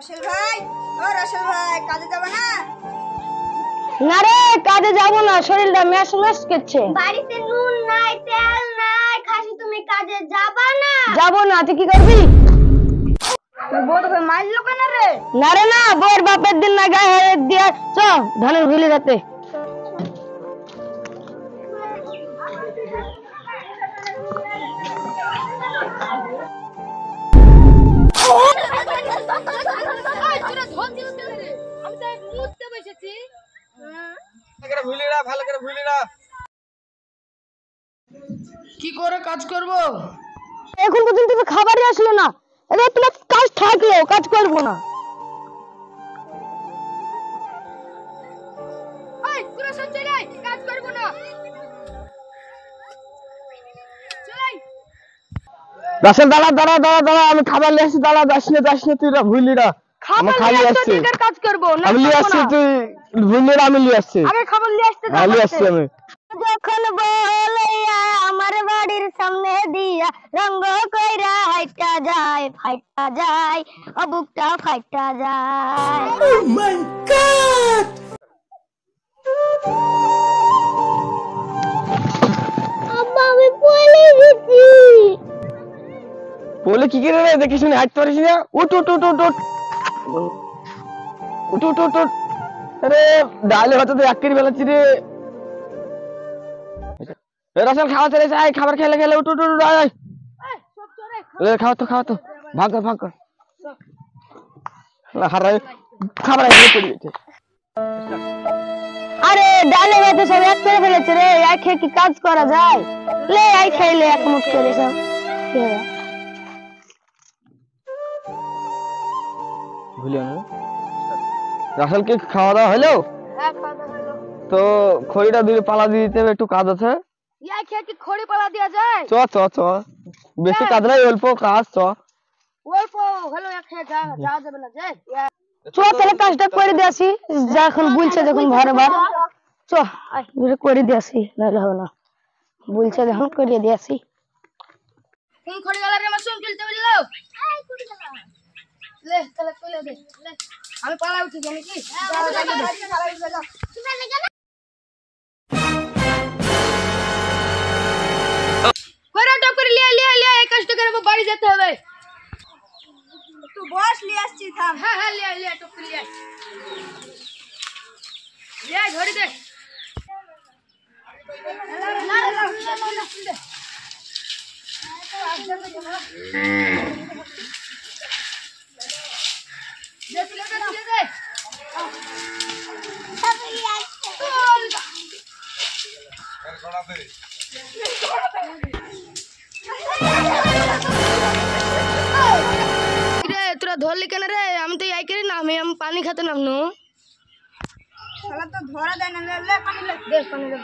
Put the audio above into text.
Rustle ভাই, ও rustle ভাই, কাজে যাবে না? না রে, কাজে যাব না, শরীরটা ম্যাশ ম্যাশ করছে। বাড়িতে নুন নাই, তেল নাই, খাসি তুমি কাজে যাবা না? যাব না, তুই কি করবি? বউ তোকে মারলো কেন রে? না রে না, বউর বাপের দিন না গায়ে হাত দিয়া চ ধানের ভুলি রাতে। কি করে কাজ করব? এখন পর্যন্ত তো খাবারই আসলো না, এবার তোমার কাজ থাকলেও কাজ করবো না। রাসেল দাঁড়া দাঁড়া দাঁড়া দাঁড়া, আমি খাবার নিয়ে আসছি, দাঁড়া যাস না তুই ভুলি না। খাবার খালি নিয়ে আসছি, আসতে কাজ করবো না, আমি নিয়ে আসছি, তুই ভুলি না, আমি নিয়ে আসছি। আগে খাবার নিয়ে আসতে হ্যাঁ নিয়ে আসছি আমি। যখন বলাইয়া আমার বাড়ির সামনে দিয়া রঙ্গ কইরা হাইটা যায়, ফাইটা যায়, অবুকটা ফাইটা যায়। Oh my God! আব্বা আমি পড়ে গেছি। বলে কি করে রে, দেখি শুনে হাঁটতে পারিস না? উঠ উঠ উঠ উঠ উঠ উঠ উঠ উঠ উঠ। আরে ডালে হয়তো তো একের বেলাচ্ছি রে। রাসেল খাওয়া চলে যায়, খাবার খেলে খেলে উঠ উঠ উঠ উঠ, আয় খাওয়া তো ভাগ কর ভাগ কর। হারাই খাবার আইতে পড়ে গেছে। আরে ডালে ভাতে সব এক করে ফেলেছে রে, এক খেয়ে কি কাজ করা যায়? লে আই খাইলে এক মুঠ করে সব। ভুলিও না। রাসেল কি খাওয়া দাওয়া হলো? হ্যাঁ খাওয়া হলো। তো খড়িটা দিয়ে পালা দিয়ে দিতে হবে, একটু কাজ আছে। এক খেয়ে কি খড়ি পালা দেওয়া যায়? চ চ চ, বেশি কাজ নাই, অল্প কাজ, চ। অল্প হলো এক খেয়ে যাওয়া যাবে না যাই। চ তাহলে কাজটা করে দিয়ে আসি, যখন বলছে যখন বারবার চ করে দিয়ে আসি, নাহলে হবে না, বলছে যখন করে দিয়ে আসি। কোন খড়ি গলা রে মাসুম চলতে বললো? লে তাহলে কইলে দে, লে আমি পালা উঠি জানি কি? কইরা টপ করে লিয়া এই কষ্ট করে বাড়ি যেতে হবে। তুই বস, নিয়ে আসছি, থাম। হ্যাঁ লিয়া টপ করে লিয়া ধরে দে। তোরা ধরলি কেন রে? আমি তো এই করে নামি, আমি পানি খেতে নামনু। শালা তো ধরা দেয় না, লে পানি লে। দেখ পানি দে।